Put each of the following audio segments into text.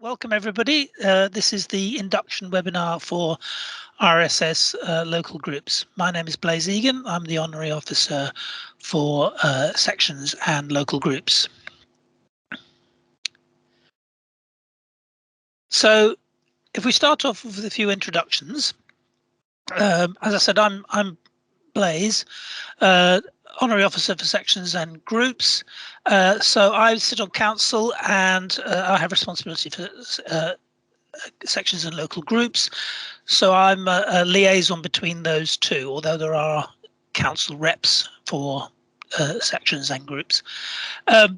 Welcome everybody. This is the induction webinar for RSS local groups. My name is Blaise Egan. I'm the honorary officer for sections and local groups. So if we start off with a few introductions, as I said, I'm Blaise, honorary officer for sections and groups. So I sit on council and I have responsibility for sections and local groups. So I'm a liaison between those two, although there are council reps for sections and groups. I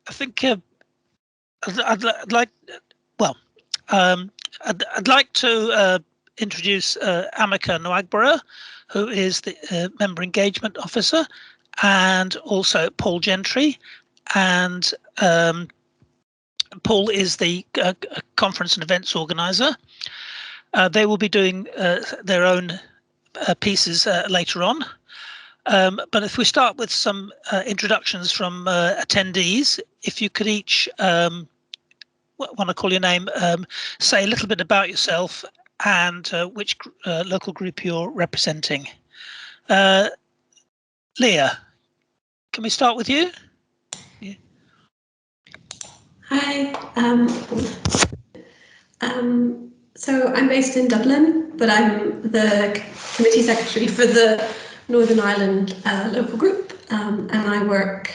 think I'd like to introduce Amika Nwagbara, who is the member engagement officer, and also Paul Gentry, and Paul is the conference and events organizer. They will be doing their own pieces later on. But if we start with some introductions from attendees, if you could each, when I call your name, say a little bit about yourself and which local group you're representing. Leah, can we start with you? Yeah. Hi. So I'm based in Dublin, but I'm the committee secretary for the Northern Ireland local group, and I work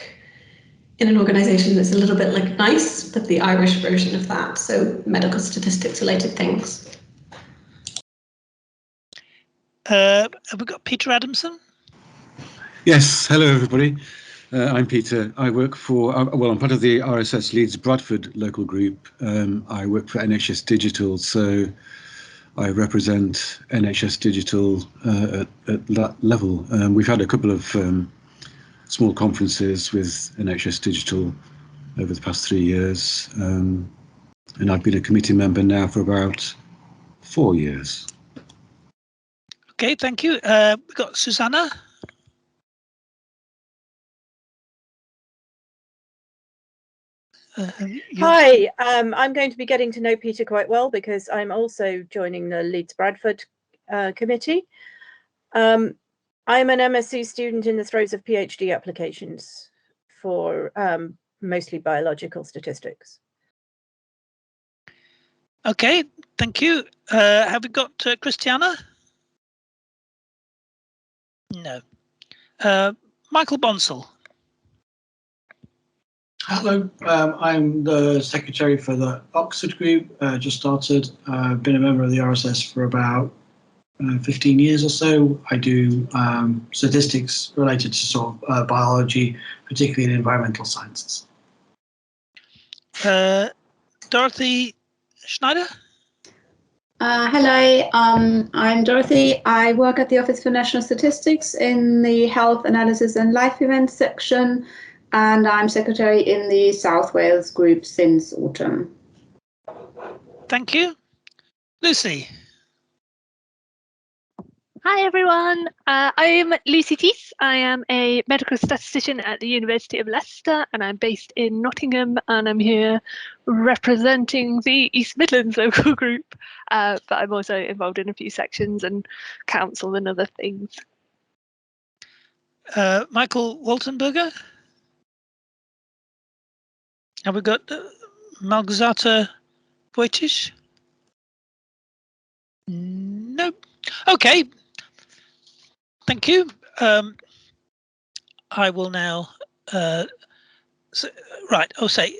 in an organisation that's a little bit like NICE, but the Irish version of that, so medical statistics related things. Have we got Peter Adamson? Yes, hello everybody. I'm Peter. I work for, well, I'm part of the RSS Leeds Bradford local group. I work for NHS Digital, so I represent NHS Digital at that level. We've had a couple of small conferences with NHS Digital over the past 3 years, and I've been a committee member now for about 4 years. Okay, thank you. We've got Susanna. Hi, I'm going to be getting to know Peter quite well because I'm also joining the Leeds Bradford committee. I'm an MSc student in the throes of PhD applications for mostly biological statistics. Okay, thank you. Have we got Christiana? No. Michael Bonsall. Hello, I'm the secretary for the Oxford group, just started. I've been a member of the RSS for about 15 years or so. I do statistics related to sort of biology, particularly in environmental sciences. Dorothy Schneider? Hello, I'm Dorothy. I work at the Office for National Statistics in the Health Analysis and Life Events section, and I'm secretary in the South Wales group since autumn. Thank you. Lucy. Hi everyone, I'm Lucy Teese. I am a medical statistician at the University of Leicester and I'm based in Nottingham, and I'm here representing the East Midlands local group, but I'm also involved in a few sections and council and other things. Michael Waltenberger. Have we got Malgorzata Wojciech? No. Okay. Thank you. I will now. Right. I'll say.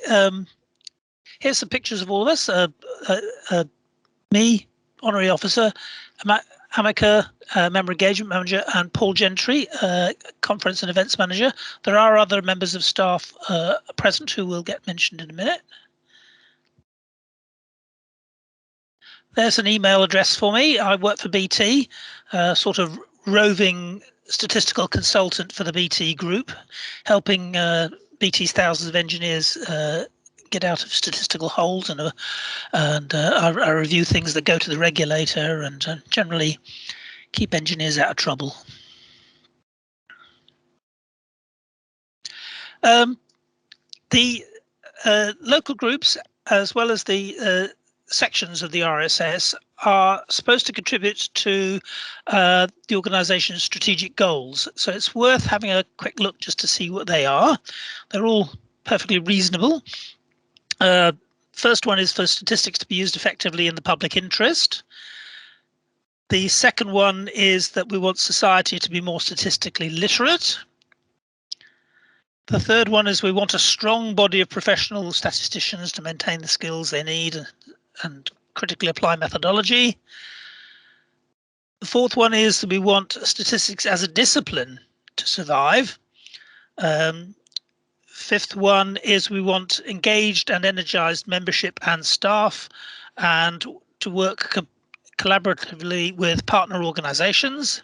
Here's some pictures of all of us. Me, honorary officer, Amika, member engagement manager, and Paul Gentry, conference and events manager. There are other members of staff present who will get mentioned in a minute. There's an email address for me. I work for BT, sort of roving statistical consultant for the BT group, helping BT's thousands of engineers get out of statistical holes, and I review things that go to the regulator and generally keep engineers out of trouble. The local groups, as well as the sections of the RSS, are supposed to contribute to the organisation's strategic goals. So it's worth having a quick look just to see what they are. They're all perfectly reasonable. First one is for statistics to be used effectively in the public interest. The second one is that we want society to be more statistically literate. The third one is we want a strong body of professional statisticians to maintain the skills they need and critically apply methodology. The fourth one is that we want statistics as a discipline to survive. Fifth one is we want engaged and energized membership and staff, and to work collaboratively with partner organizations.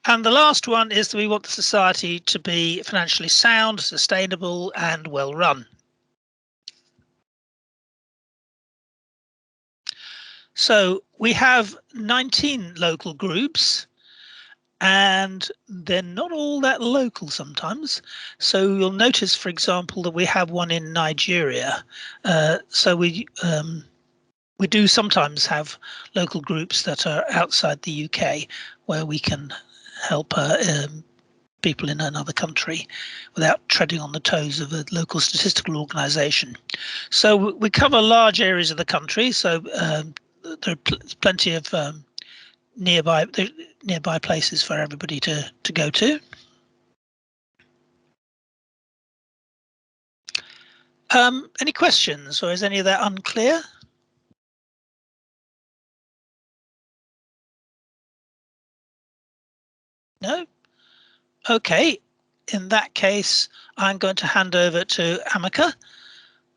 And the last one is that we want the society to be financially sound, sustainable, and well run. So we have 19 local groups, and they're not all that local sometimes. So you'll notice, for example, that we have one in Nigeria. So we do sometimes have local groups that are outside the UK where we can help people in another country without treading on the toes of a local statistical organisation. So we cover large areas of the country. So there are plenty of nearby places for everybody to go to. Any questions, or is any of that unclear? No? Okay, in that case, I'm going to hand over to Amika,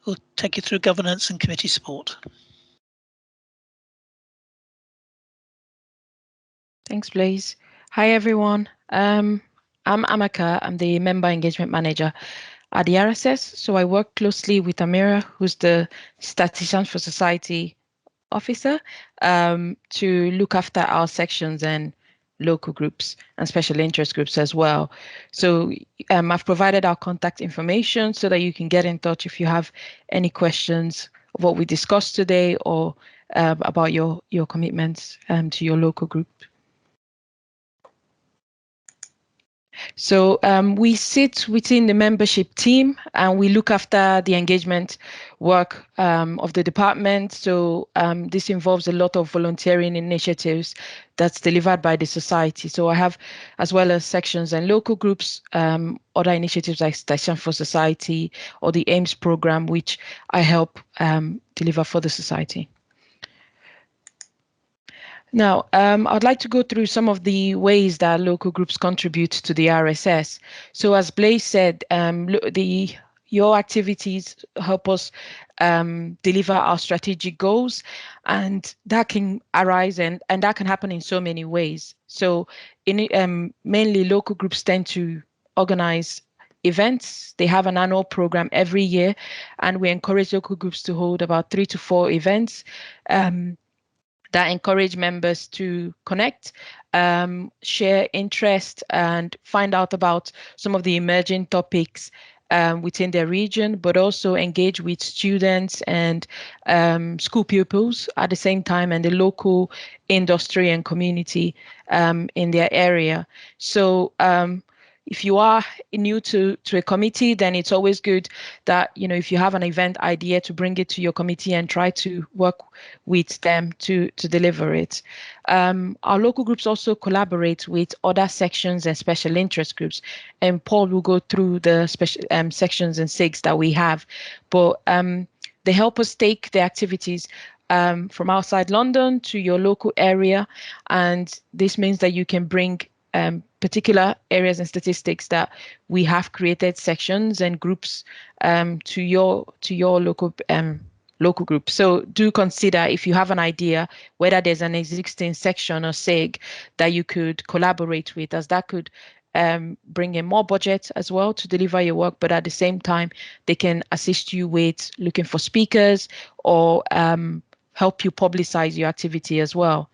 who'll take you through governance and committee support. Thanks, Blaise. Hi, everyone. I'm Amaka. I'm the Member Engagement Manager at the RSS. So I work closely with Amira, who's the Statistician for Society officer, to look after our sections and local groups and special interest groups as well. So I've provided our contact information so that you can get in touch if you have any questions of what we discussed today or about your commitments to your local group. So we sit within the membership team and we look after the engagement work of the department. So this involves a lot of volunteering initiatives that's delivered by the society. So I have, as well as sections and local groups, other initiatives like Station for Society or the AIMS program, which I help deliver for the society. Now, I'd like to go through some of the ways that local groups contribute to the RSS. So as Blaise said, your activities help us deliver our strategic goals, and that can arise and that can happen in so many ways. So mainly local groups tend to organize events. They have an annual program every year, and we encourage local groups to hold about 3 to 4 events that encourage members to connect, share interest, and find out about some of the emerging topics within their region, but also engage with students and school pupils at the same time, and the local industry and community in their area. So if you are new to a committee, then it's always good that, if you have an event idea, to bring it to your committee and try to work with them to deliver it. Our local groups also collaborate with other sections and special interest groups, and Paul will go through the special sections and SIGs that we have, but they help us take the activities from outside London to your local area, and this means that you can bring particular areas and statistics that we have created sections and groups to your local group. So do consider, if you have an idea, whether there's an existing section or SIG that you could collaborate with, as that could bring in more budget as well to deliver your work, but at the same time, they can assist you with looking for speakers or help you publicize your activity as well.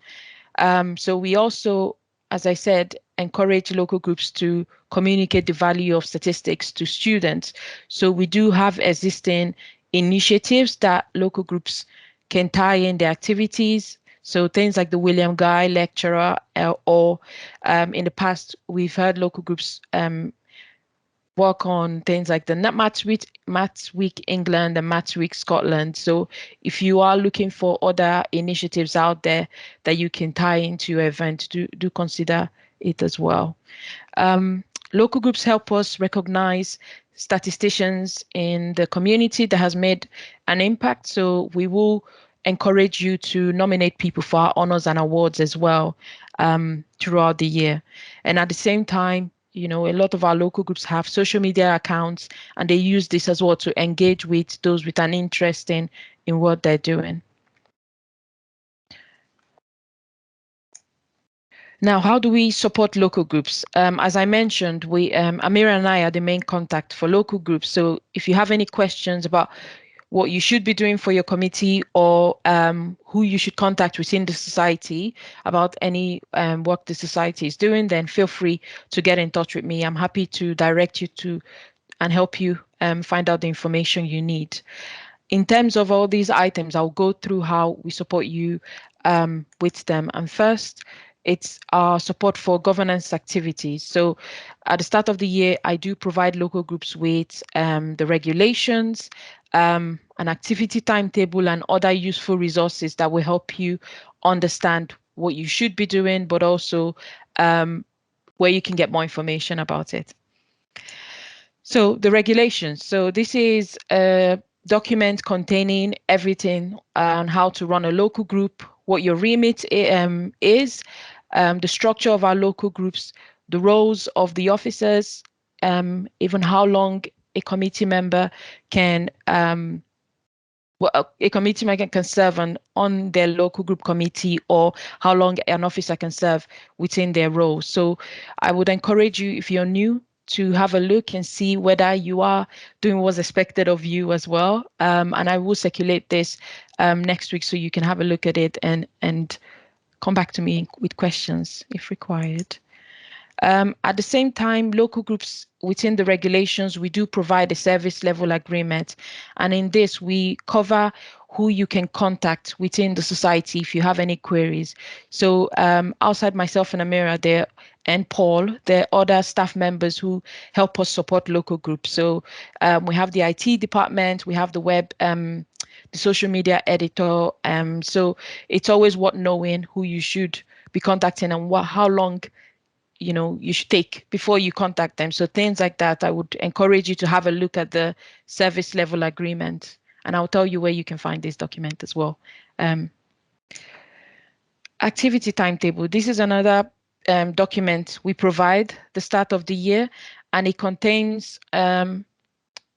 So we also as I said, encourage local groups to communicate the value of statistics to students. So we do have existing initiatives that local groups can tie in their activities. So things like the William Guy Lecturer, or in the past, we've heard local groups work on things like the Maths Week England and Maths Week Scotland. So if you are looking for other initiatives out there that you can tie into your event, do consider it as well. Local groups help us recognize statisticians in the community that has made an impact. So we will encourage you to nominate people for our honors and awards as well throughout the year. And at the same time, a lot of our local groups have social media accounts, and they use this as well to engage with those with an interest in what they're doing. Now, how do we support local groups? As I mentioned, Amira and I are the main contact for local groups. So if you have any questions about what you should be doing for your committee, or who you should contact within the society about any work the society is doing, then feel free to get in touch with me. I'm happy to direct you to and help you find out the information you need. In terms of all these items, I'll go through how we support you with them. And first, it's our support for governance activities. So at the start of the year, I do provide local groups with the regulations, an activity timetable, and other useful resources that will help you understand what you should be doing, but also where you can get more information about it. So the regulations. So this is a document containing everything on how to run a local group, what your remit is, the structure of our local groups, the roles of the officers, even how long a committee member can can serve on their local group committee, or how long an officer can serve within their role. So I would encourage you, if you're new, to have a look and see whether you are doing what's expected of you as well. And I will circulate this next week, so you can have a look at it and come back to me with questions if required. At the same time, local groups within the regulations, we do provide a service level agreement. And in this, we cover who you can contact within the society if you have any queries. So outside myself and Amira and Paul, there are other staff members who help us support local groups. So we have the IT department, we have the web, the social media editor. So it's always worth knowing who you should be contacting and how long you should take before you contact them. So things like that, I would encourage you to have a look at the service level agreement, and I'll tell you where you can find this document as well. Activity timetable. This is another document we provide the start of the year, and it contains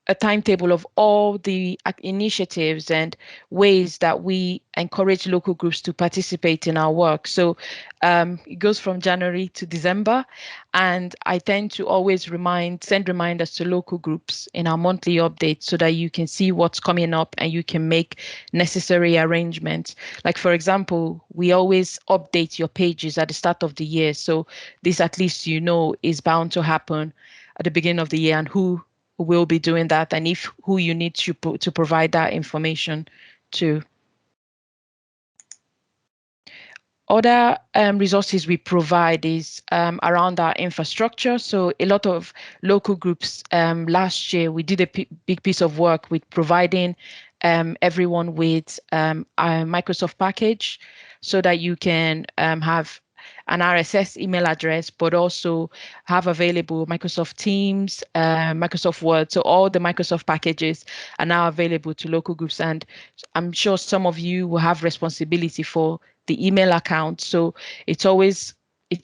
a timetable of all the initiatives and ways that we encourage local groups to participate in our work. So it goes from January to December, and I tend to always send reminders to local groups in our monthly updates so that you can see what's coming up and you can make necessary arrangements. Like, for example, we always update your pages at the start of the year. So this, at least is bound to happen at the beginning of the year, and who will be doing that, and who you need to provide that information to. Other resources we provide is around our infrastructure. So a lot of local groups, last year we did a big piece of work with providing everyone with a Microsoft package, so that you can have an RSS email address, but also have available Microsoft Teams, Microsoft Word. So all the Microsoft packages are now available to local groups. And I'm sure some of you will have responsibility for the email account. So it's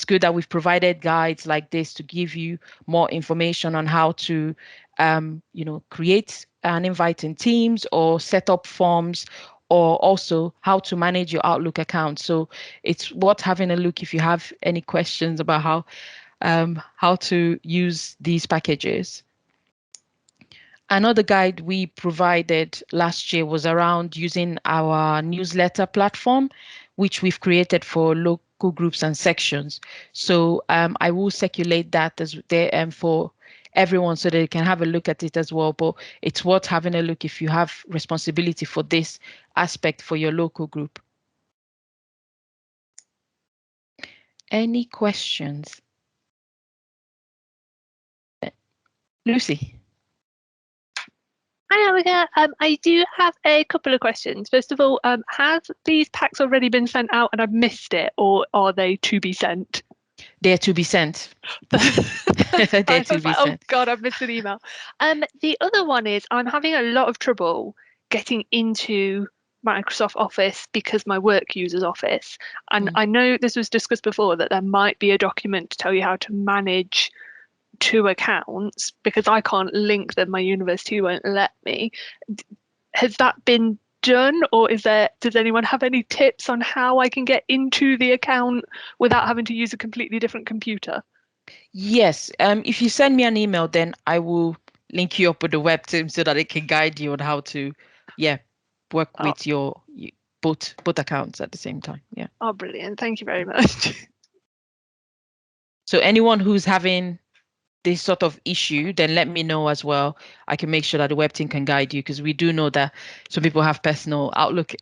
good that we've provided guides like this to give you more information on how to, create an invite in Teams or set up forms, or also how to manage your Outlook account. So it's worth having a look if you have any questions about how to use these packages. Another guide we provided last year was around using our newsletter platform, which we've created for local groups and sections. So I will circulate that as there for everyone so they can have a look at it as well. But it's worth having a look if you have responsibility for this aspect for your local group. Any questions? Lucy. Hi, Erica. I do have a couple of questions. First of all, have these packs already been sent out and I've missed it, or are they to be sent? They're to be sent. They're to be Oh sent. God, I've missed an email. The other one is I'm having a lot of trouble getting into Microsoft Office because my work uses Office. And I know this was discussed before that there might be a document to tell you how to manage 2 accounts because I can't link them. My university won't let me. Has that been done, or does anyone have any tips on how I can get into the account without having to use a completely different computer? Yes. If you send me an email, then I will link you up with the web team so that it can guide you on how to, work with your both accounts at the same time. Yeah. Oh, brilliant. Thank you very much. So anyone who's having this sort of issue, then let me know as well. I can make sure that the web team can guide you, because we do know that some people have personal Outlook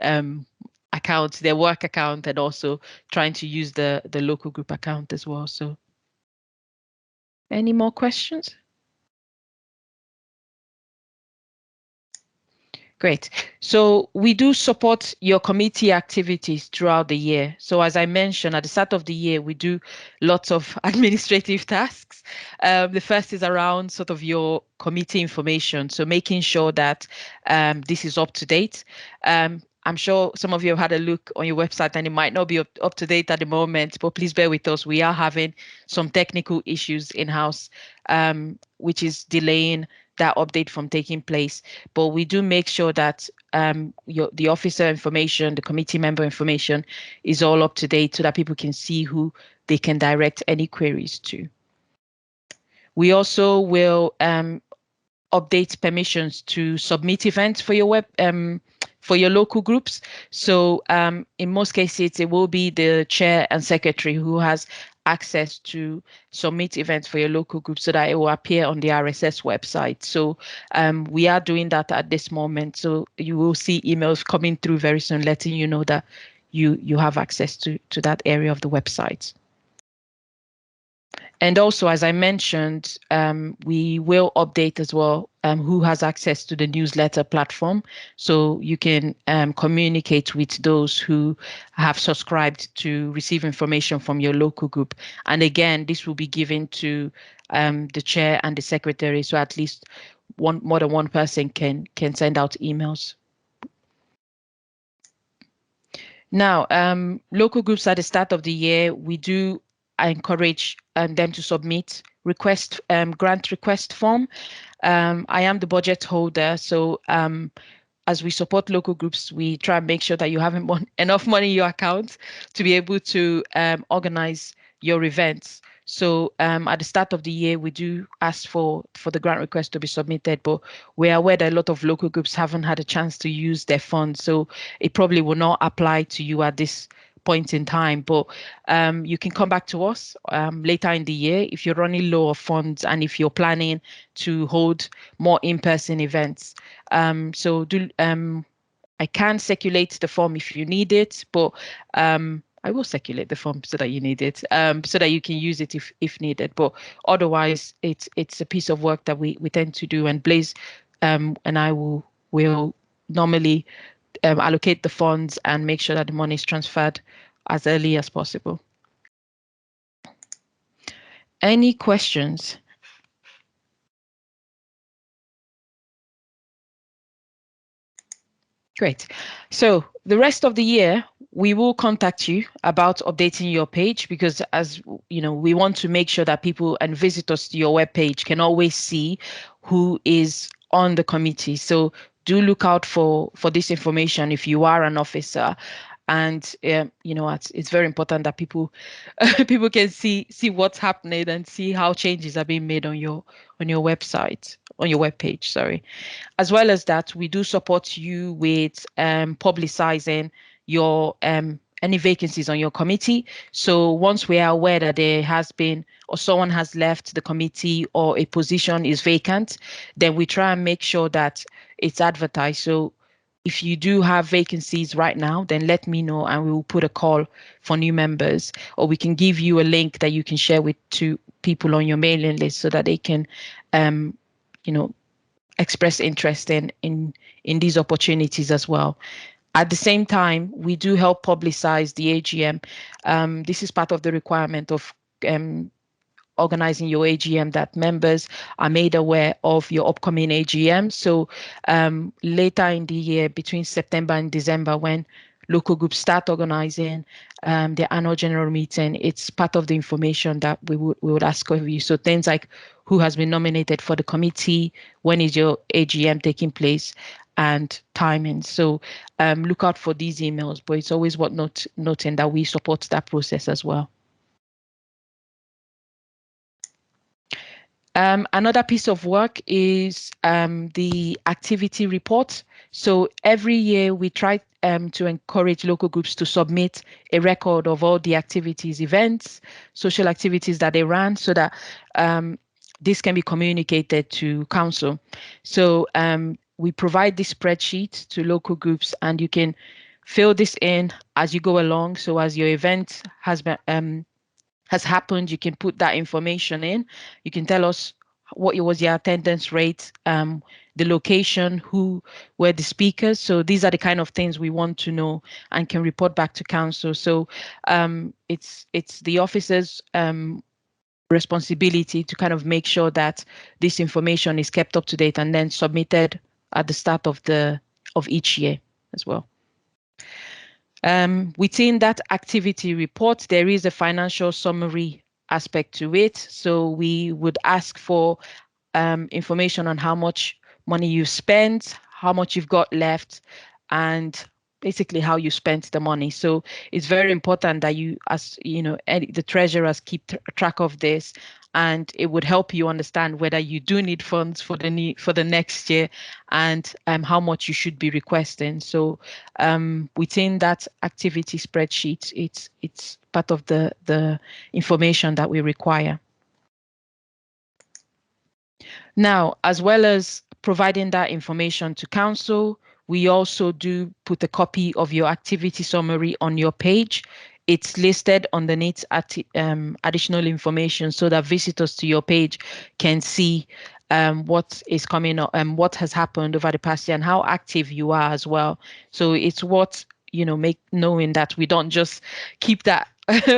accounts, their work account, and also trying to use the local group account as well. So any more questions? Great. So we do support your committee activities throughout the year. So as I mentioned, at the start of the year, we do lots of administrative tasks. The first is around sort of your committee information. So making sure that this is up to date. I'm sure some of you have had a look on your website and it might not be up to date at the moment, but please bear with us. We are having some technical issues in-house, which is delaying that update from taking place. But we do make sure that the officer information, the committee member information is all up to date so that people can see who they can direct any queries to. We also will update permissions to submit events for your for your local groups. So in most cases, it will be the chair and secretary who has access to submit events for your local group so that it will appear on the RSS website. So we are doing that at this moment. So you will see emails coming through very soon letting you know that you have access to that area of the website. And also, as I mentioned, we will update as well who has access to the newsletter platform. So you can communicate with those who have subscribed to receive information from your local group. And again, this will be given to the chair and the secretary. So at least more than one person can send out emails. Now, local groups at the start of the year, we do encourage them to submit grant request form. I am the budget holder, so as we support local groups, we try and make sure that you have enough money in your account to be able to organize your events. So at the start of the year, we do ask for the grant request to be submitted, but we're aware that a lot of local groups haven't had a chance to use their funds. So it probably will not apply to you at this point in time, but you can come back to us later in the year if you're running low of funds and if you're planning to hold more in-person events. So I can circulate the form if you need it, but I will circulate the form so that you need it, so that you can use it if needed. But otherwise, it's a piece of work that we tend to do, and Blaise and I will normally allocate the funds and make sure that the money is transferred as early as possible. Any questions? Great. So the rest of the year, we will contact you about updating your page, because as you know, we want to make sure that people and visitors to your web page can always see who is on the committee. So do look out for this information if you are an officer. And you know, it's very important that people people can see what's happening and see how changes are being made on your website, on your web page, sorry. As well as that, we do support you with publicizing your any vacancies on your committee. So once we are aware that there has been or someone has left the committee or a position is vacant, then we try and make sure that it's advertised. So if you do have vacancies right now, then let me know and we will put a call for new members, or we can give you a link that you can share with two people on your mailing list so that they can, express interest in these opportunities as well. At the same time, we do help publicize the AGM. This is part of the requirement of organizing your AGM, that members are made aware of your upcoming AGM. So later in the year, between September and December, when local groups start organizing their annual general meeting, it's part of the information that we would ask of you. So things like who has been nominated for the committee, when is your AGM taking place, and timing. So look out for these emails, but it's always worth noting that we support that process as well. Another piece of work is the activity report. So every year we try to encourage local groups to submit a record of all the activities, events, social activities that they ran, so that this can be communicated to council. So we provide this spreadsheet to local groups, and you can fill this in as you go along. So as your event has happened, you can put that information in. You can tell us what was your attendance rate, the location, who were the speakers. So these are the kind of things we want to know and can report back to council. So it's the officers' responsibility to kind of make sure that this information is kept up to date and then submitted at the start of each year as well. Within that activity report, there is a financial summary aspect to it. So we would ask for information on how much money you've spent, how much you've got left, and basically how you spent the money. So it's very important that you, as you know, the treasurers keep track of this, and it would help you understand whether you do need funds for the next year, and how much you should be requesting. So within that activity spreadsheet, it's part of the information that we require. Now, as well as providing that information to council, we also do put a copy of your activity summary on your page. It's listed underneath additional information so that visitors to your page can see what is coming up and what has happened over the past year and how active you are as well. So it's what, knowing that we don't just keep that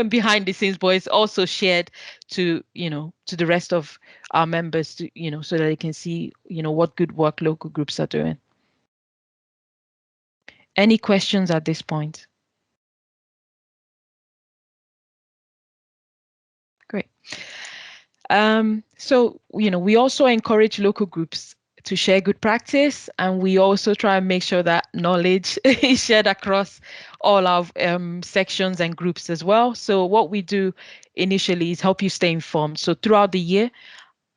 behind the scenes, but it's also shared to the rest of our members, to so that they can see what good work local groups are doing. Any questions at this point? Great. So we also encourage local groups to share good practice, and we also try and make sure that knowledge is shared across all our sections and groups as well. So what we do initially is help you stay informed. So throughout the year,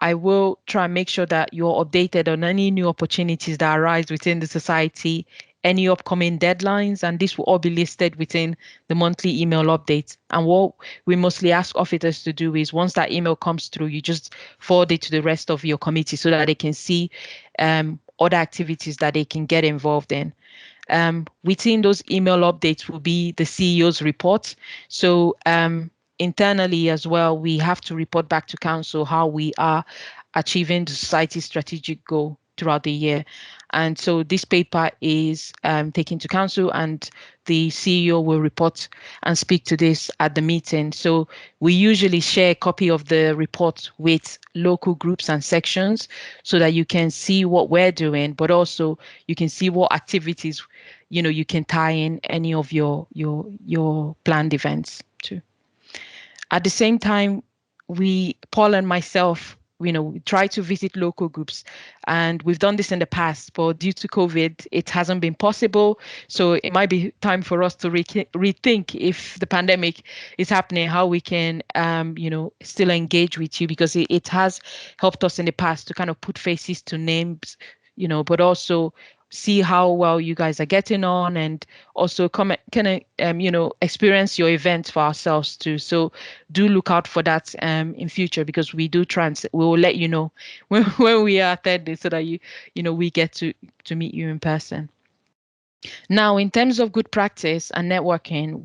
I will try and make sure that you're updated on any new opportunities that arise within the society, any upcoming deadlines, and this will all be listed within the monthly email updates. And what we mostly ask officers to do is once that email comes through, you just forward it to the rest of your committee so that they can see other activities that they can get involved in. Within those email updates will be the CEO's report. So internally as well, we have to report back to council how we are achieving the society's strategic goal throughout the year. And so this paper is taken to council, and the CEO will report and speak to this at the meeting. So we usually share a copy of the report with local groups and sections so that you can see what we're doing, but also you can see what activities you can tie in any of your planned events to. At the same time, Paul and myself, we try to visit local groups, and we've done this in the past, but due to COVID, it hasn't been possible. So it might be time for us to rethink, if the pandemic is happening, how we can, still engage with you, because it has helped us in the past to kind of put faces to names, but also see how well you guys are getting on, and also come experience your events for ourselves too. So do look out for that in future, because we will let you know when we are attending, so that we get to meet you in person. Now, in terms of good practice and networking,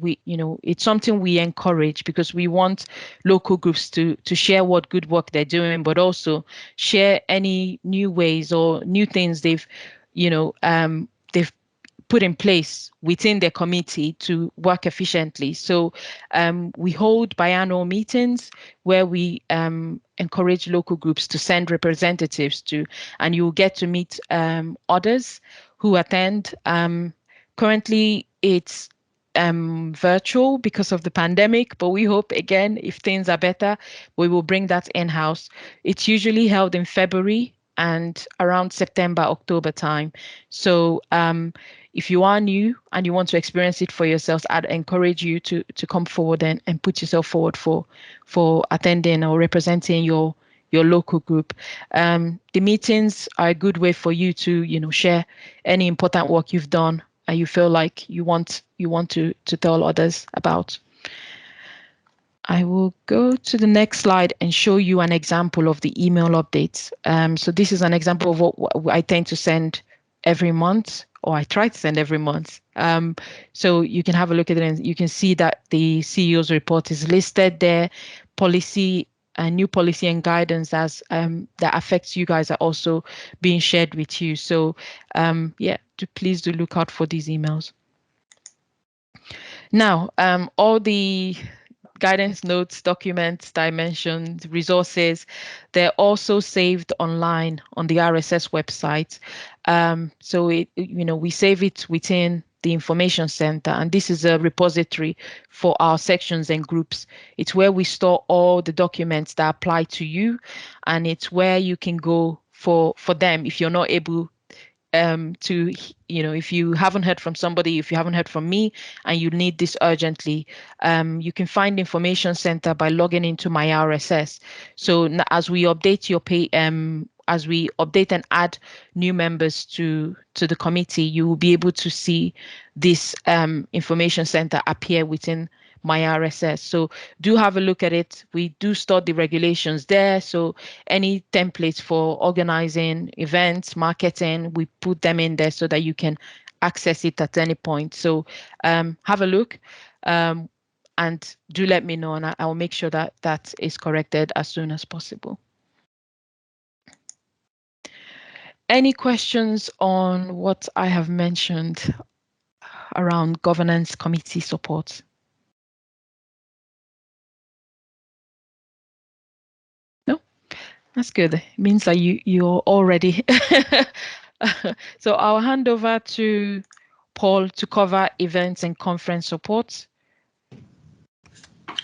it's something we encourage, because we want local groups to share what good work they're doing, but also share any new ways or new things they've put in place within their committee to work efficiently. So we hold biannual meetings where we encourage local groups to send representatives to, and you'll get to meet others who attend. Currently, it's virtual because of the pandemic, but we hope, again, if things are better, we will bring that in-house. It's usually held in February and around September, October time. So if you are new and you want to experience it for yourselves, I'd encourage you to come forward and put yourself forward for attending or representing your local group. The meetings are a good way for you to share any important work you've done and you feel like you want to tell others about. I will go to the next slide and show you an example of the email updates. So this is an example of what I tend to send every month, or I try to send every month. So you can have a look at it, and you can see that the CEO's report is listed there. New policy and guidance that affects you guys are also being shared with you. So please do look out for these emails. Now, all the guidance notes, documents, dimensions, resources, they're also saved online on the RSS website. So we save it within the information center, and this is a repository for our sections and groups. It's where we store all the documents that apply to you, and it's where you can go for them if you're not able if you haven't heard from somebody, if you haven't heard from me and you need this urgently, you can find information center by logging into my RSS. So as we update as we update and add new members to the committee, you will be able to see this information center appear within my RSS. So do have a look at it. We do store the regulations there. So any templates for organizing events, marketing, we put them in there so that you can access it at any point. So have a look and do let me know, and I will make sure that that is corrected as soon as possible. Any questions on what I have mentioned around governance committee support? No, that's good. It means that you're all ready. So I'll hand over to Paul to cover events and conference support.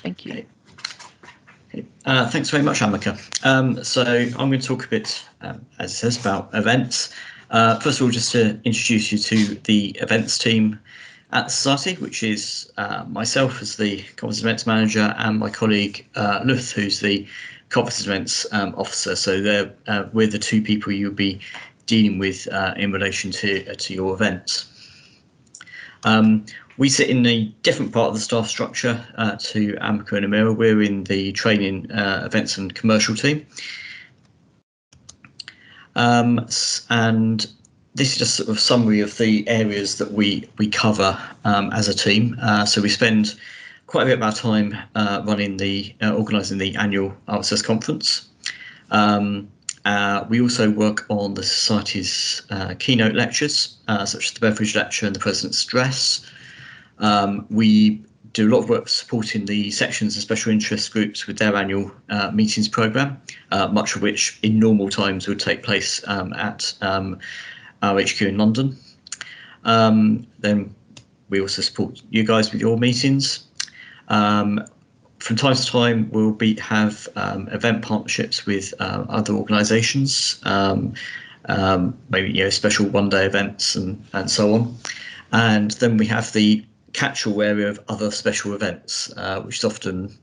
Thank you. Okay. Thanks very much, Amika. So I'm going to talk a bit, as it says, about events. First of all, just to introduce you to the events team at the Society, which is myself as the Conference Events Manager and my colleague Luth, who's the Conference Events Officer. So we're the two people you'll be dealing with in relation to your events. We sit in a different part of the staff structure to Amika and Amira. We're in the training, events and commercial team. And this is just sort of a summary of the areas that we cover as a team. So we spend quite a bit of our time running organising the annual RSS Conference. We also work on the Society's keynote lectures, such as the Beverage Lecture and the President's Address. We do a lot of work supporting the sections and special interest groups with their annual meetings programme, much of which in normal times would take place at our HQ in London. Then we also support you guys with your meetings. From time to time, we'll have event partnerships with other organisations, maybe special one-day events and so on. And then we have the catch-all area of other special events, which is often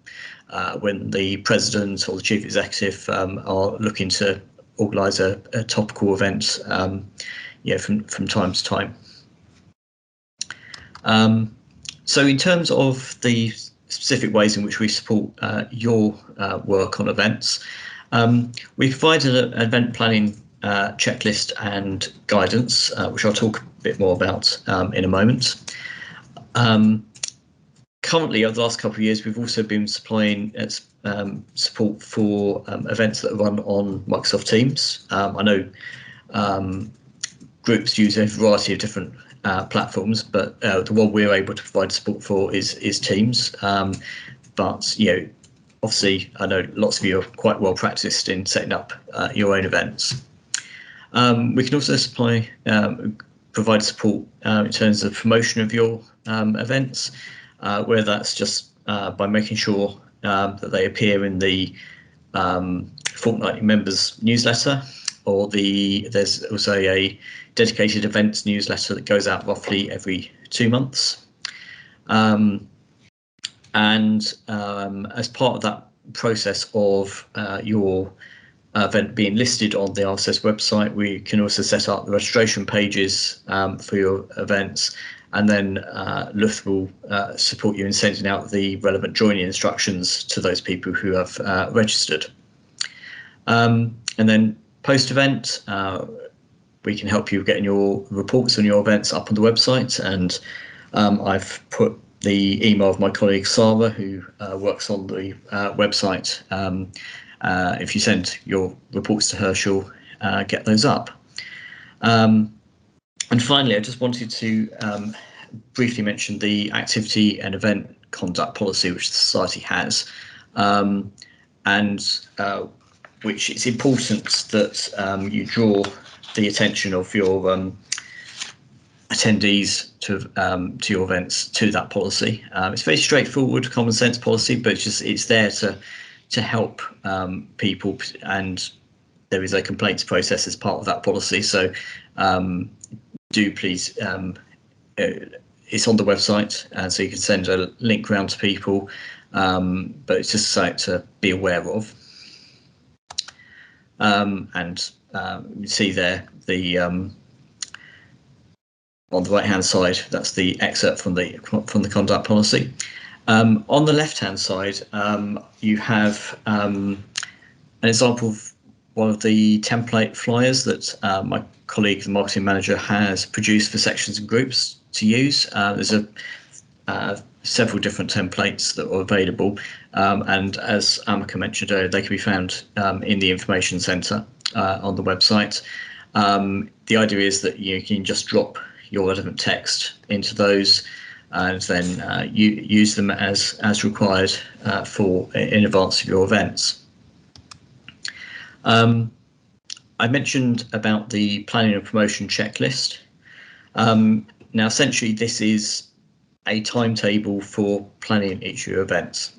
when the president or the chief executive are looking to organise a topical event. from time to time. So in terms of the specific ways in which we support your work on events, we provided an event planning checklist and guidance, which I'll talk a bit more about in a moment. Currently, over the last couple of years, we've also been supplying support for events that are run on Microsoft Teams. I know groups use a variety of different platforms, but the one we're able to provide support for is Teams. But obviously, I know lots of you are quite well practiced in setting up your own events. We can also provide support in terms of promotion of your events, where that's just by making sure that they appear in the fortnightly members newsletter, or there's also a dedicated events newsletter that goes out roughly every 2 months. And as part of that process of your event being listed on the RSS website, we can also set up the registration pages for your events, and then Luth will support you in sending out the relevant joining instructions to those people who have registered. And then post-event, we can help you getting your reports on your events up on the website, and I've put the email of my colleague Sarah, who works on the website. If you send your reports to her, she'll get those up. And finally, I just wanted to briefly mention the activity and event conduct policy which the Society has, and which it's important that you draw the attention of your attendees to your events to that policy. It's a very straightforward, common sense policy, but it's there to help people, and there is a complaints process as part of that policy. So do please, it's on the website, and so you can send a link round to people, but it's just something to be aware of. And you see there the on the right hand side, that's the excerpt from the conduct policy. On the left hand side, you have an example of one of the template flyers that my colleague, the marketing manager, has produced for sections and groups to use. There's several different templates that are available, and as Amika mentioned earlier, they can be found in the information centre on the website. The idea is that you can just drop your relevant text into those, and then you use them as required in advance of your events. I mentioned about the planning and promotion checklist. Now, essentially, this is a timetable for planning each of your events,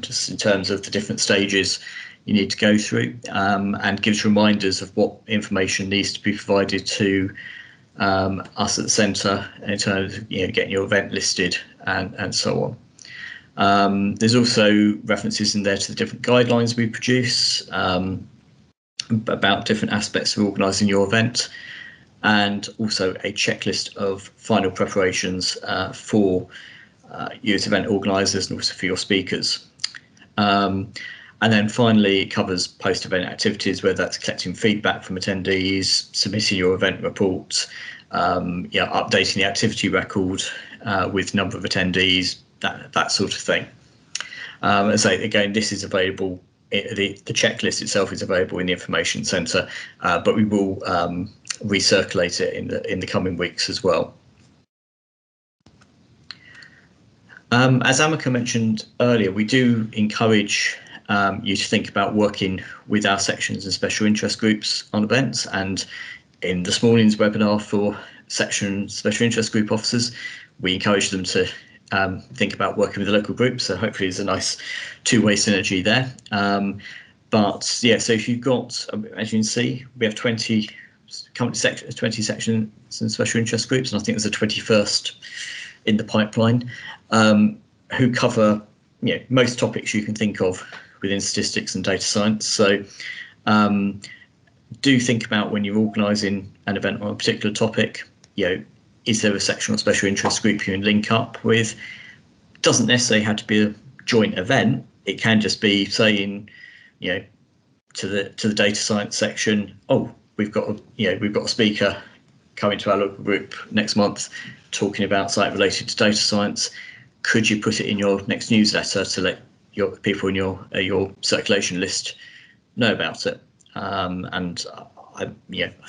just in terms of the different stages you need to go through, and gives reminders of what information needs to be provided to us at the centre in terms of getting your event listed and so on. There's also references in there to the different guidelines we produce about different aspects of organising your event, and also a checklist of final preparations for you as event organisers and also for your speakers. And then finally, it covers post-event activities, whether that's collecting feedback from attendees, submitting your event report, updating the activity record with number of attendees, that sort of thing. And so again, this is available. The checklist itself is available in the information centre, but we will recirculate it in the coming weeks as well. As Amika mentioned earlier, we do encourage you to think about working with our sections and special interest groups on events, and in this morning's webinar for section special interest group officers, we encourage them to think about working with the local group, so hopefully there's a nice two-way synergy there. But yeah, so if you've got, as you can see, we have 20 sections and special interest groups, and I think there's a 21st in the pipeline, who cover most topics you can think of within statistics and data science. So do think about when you're organising an event on a particular topic, is there a section or special interest group you can link up with? Doesn't necessarily have to be a joint event. It can just be saying, to the data science section, oh, we've got a speaker coming to our local group next month talking about something related to data science. Could you put it in your next newsletter to let your people in your circulation list know about it? And I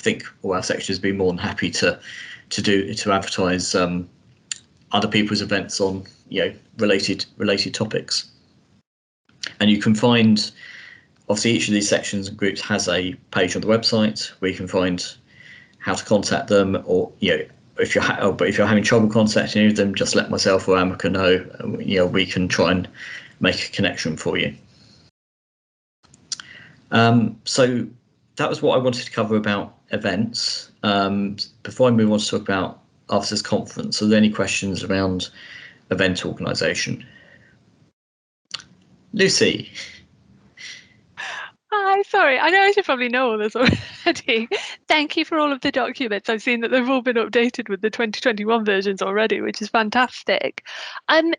think all our sections would be more than happy to advertise other people's events on related topics. And you can find, obviously, each of these sections and groups has a page on the website where you can find how to contact them, or if you're having trouble contacting any of them, just let myself or Amika know. We can try and make a connection for you. So that was what I wanted to cover about events. Before I move on to talk about RSS Conference, are there any questions around event organisation? Lucy. Hi, sorry, I know I should probably know all this already. Thank you for all of the documents. I've seen that they've all been updated with the 2021 versions already, which is fantastic.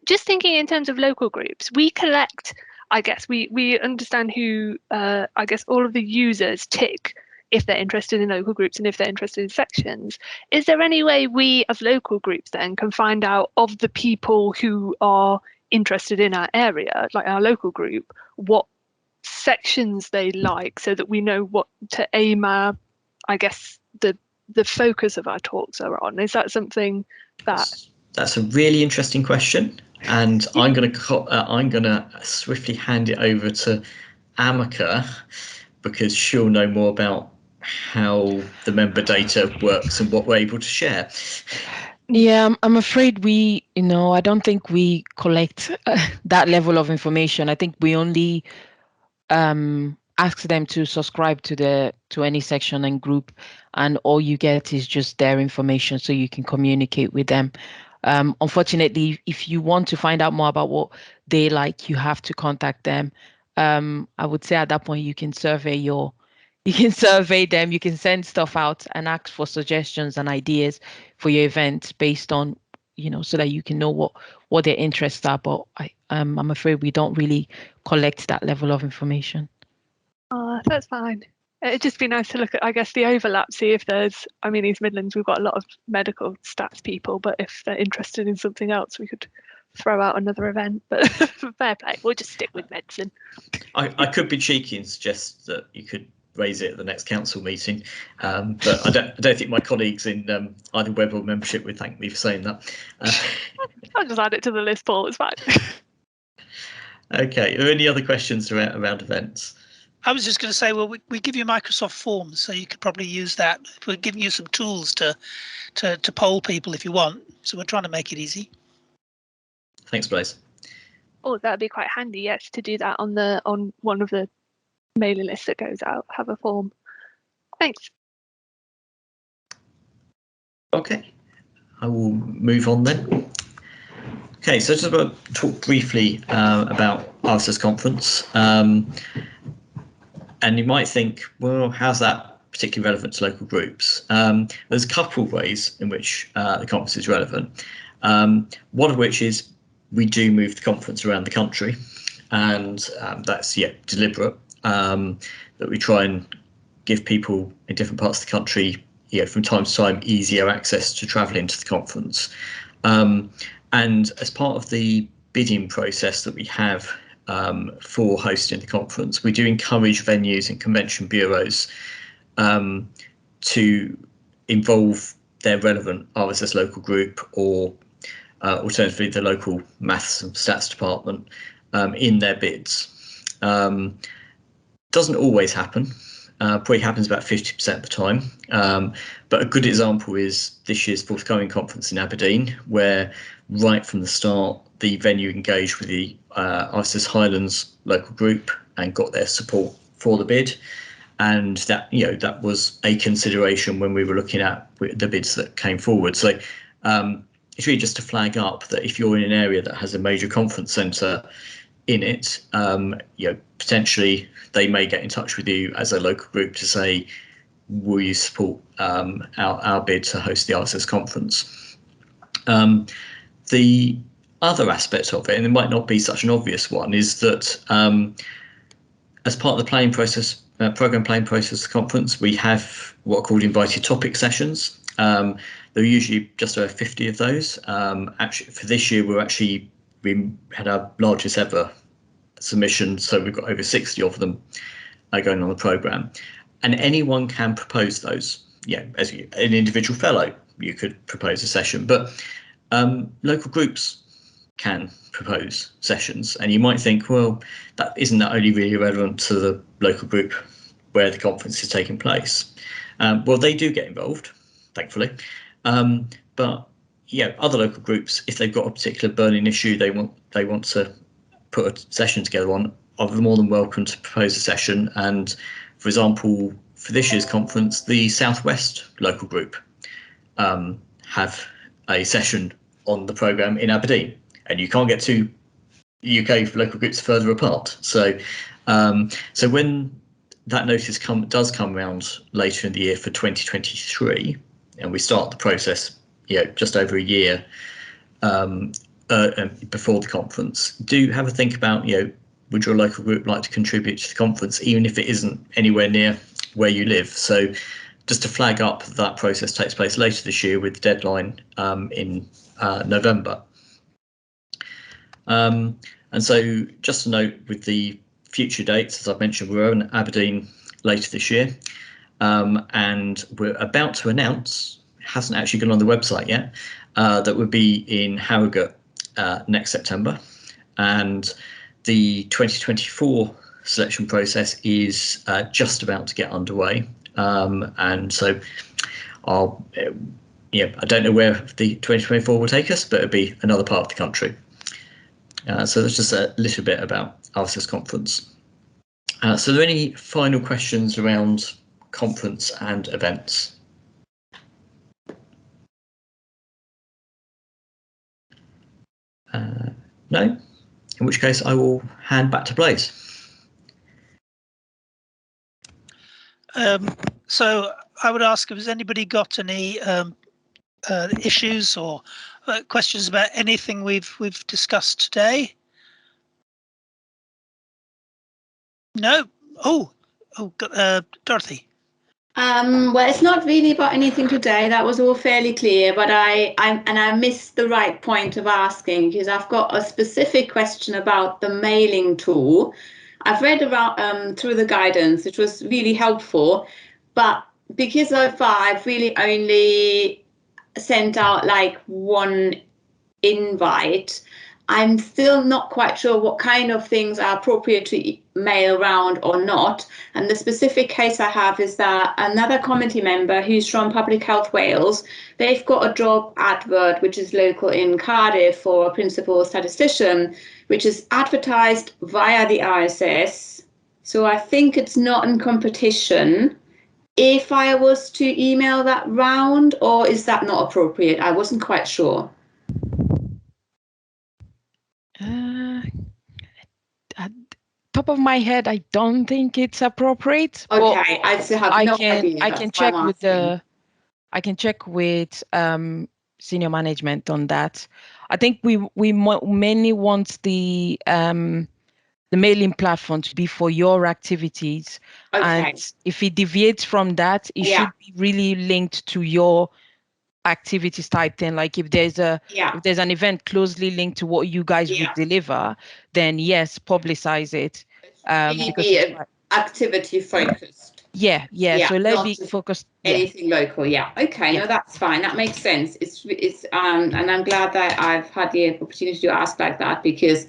Just thinking in terms of local groups, we collect, I guess, we understand who, I guess, all of the users tick if they're interested in local groups and if they're interested in sections. Is there any way we as local groups then can find out of the people who are interested in our area, like our local group, what sections they like, so that we know what to aim our, I guess, the focus of our talks are on? Is that something that's a really interesting question, and I'm gonna swiftly hand it over to Amika, because she'll know more about how the member data works and what we're able to share. Yeah, I'm afraid I don't think we collect that level of information. I think we only ask them to subscribe to any section and group, and all you get is just their information so you can communicate with them. Unfortunately, if you want to find out more about what they like, you have to contact them. I would say at that point you can survey them, you can send stuff out and ask for suggestions and ideas for your event based on, so that you can know what their interests are. But I'm afraid we don't really collect that level of information. That's fine. It'd just be nice to look at, I guess, the overlap, see if there's, East Midlands, we've got a lot of medical stats people, but if they're interested in something else, we could throw out another event. But fair play, we'll just stick with medicine. I could be cheeky and suggest that you could raise it at the next council meeting, but I don't think my colleagues in either web or membership would thank me for saying that. I'll just add it to the list, Paul, it's fine. Okay, are there any other questions around events? I was just going to say, well, we give you Microsoft Forms, so you could probably use that. We're giving you some tools to poll people if you want. So we're trying to make it easy. Thanks, Blaise. Oh, that'd be quite handy, yes, to do that on one of the mailing lists that goes out. Have a form. Thanks. Okay, I will move on then. Okay, so just about talk briefly about RSS Conference. And you might think, well, how's that particularly relevant to local groups? There's a couple of ways in which the conference is relevant. One of which is we do move the conference around the country, and that's deliberate. That we try and give people in different parts of the country, from time to time, easier access to travel into the conference. And as part of the bidding process that we have for hosting the conference, we do encourage venues and convention bureaus to involve their relevant RSS local group, or alternatively the local maths and stats department, in their bids. Doesn't always happen, probably happens about 50% of the time, but a good example is this year's forthcoming conference in Aberdeen, where right from the start the venue engaged with the RSS Highlands local group and got their support for the bid, and that that was a consideration when we were looking at the bids that came forward. So it's really just to flag up that if you're in an area that has a major conference centre in it, potentially they may get in touch with you as a local group to say, will you support our bid to host the RSS conference? The other aspect of it, and it might not be such an obvious one, is that as part of the planning process, program planning process of the conference, we have what are called invited topic sessions. There are usually just over 50 of those. Actually, for this year, we had our largest ever submission, so we've got over 60 of them going on the program, and anyone can propose those. Yeah, as an individual fellow, you could propose a session, but local groups can propose sessions, and you might think, well, that isn't that only really relevant to the local group where the conference is taking place. Well, they do get involved, thankfully, but yeah, other local groups, if they've got a particular burning issue they want to put a session together on, are more than welcome to propose a session. And for example, for this year's conference, the Southwest local group have a session on the programme in Aberdeen, and you can't get to UK local groups further apart. So so when that notice does come around later in the year for 2023, and we start the process, just over a year before the conference, do have a think about, would your local group like to contribute to the conference, even if it isn't anywhere near where you live? So just to flag up, that process takes place later this year with the deadline in November. And so just to note, with the future dates, as I've mentioned, we're in Aberdeen later this year, and we're about to announce, it hasn't actually gone on the website yet, that we'll be in Harrogate next September, and the 2024 selection process is just about to get underway, and so I don't know where the 2024 will take us, but it'll be another part of the country. So that's just a little bit about RSS Conference. So are there any final questions around conference and events? No? In which case I will hand back to Blaise. So I would ask, has anybody got any issues or questions about anything we've discussed today? No? Oh, Dorothy. Well, it's not really about anything today. That was all fairly clear, but I missed the right point of asking, because I've got a specific question about the mailing tool. I've read around through the guidance, which was really helpful, but because so far I've really only sent out like one invite, I'm still not quite sure what kind of things are appropriate to mail around or not. And the specific case I have is that another committee member who's from Public Health Wales, they've got a job advert which is local in Cardiff for a principal statistician, which is advertised via the RSS. So I think it's not in competition. If I was to email that round, or is that not appropriate? I wasn't quite sure. At top of my head, I don't think it's appropriate. Okay, I still have no idea. I can check with senior management on that. I think we mainly want the mailing platform to be for your activities, and if it deviates from that, it should be really linked to your activities type thing. Like if there's an event closely linked to what you guys would deliver, then yes, publicize it. Because it's activity focused. So let's be focused. Anything local. No, that's fine. That makes sense. It's and I'm glad that I've had the opportunity to ask like that, because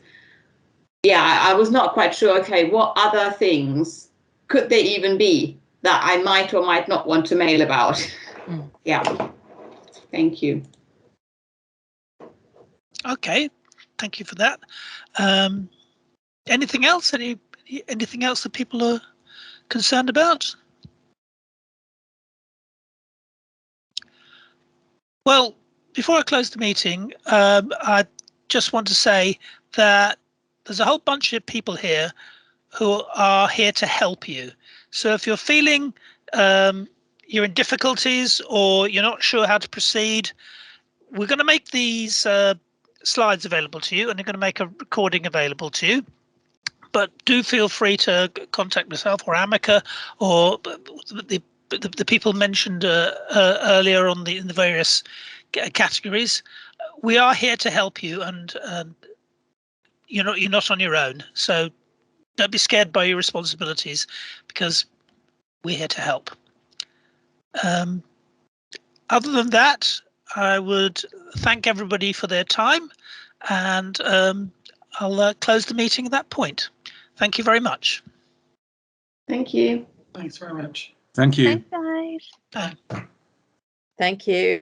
I was not quite sure. Okay, what other things could there even be that I might or might not want to mail about? Thank you. Okay, thank you for that. Anything else? Anything else that people are concerned about? Well, before I close the meeting, I just want to say that there's a whole bunch of people here who are here to help you. So if you're feeling you're in difficulties or you're not sure how to proceed, we're going to make these slides available to you, and they're going to make a recording available to you. But do feel free to contact myself or Amica or the people mentioned earlier on in the various categories. We are here to help you, and you're not on your own. So don't be scared by your responsibilities, because we're here to help. Other than that, I would thank everybody for their time, and I'll close the meeting at that point. Thank you very much. Thank you. Thanks very much. Thank you. Thanks, guys. Bye. Thank you.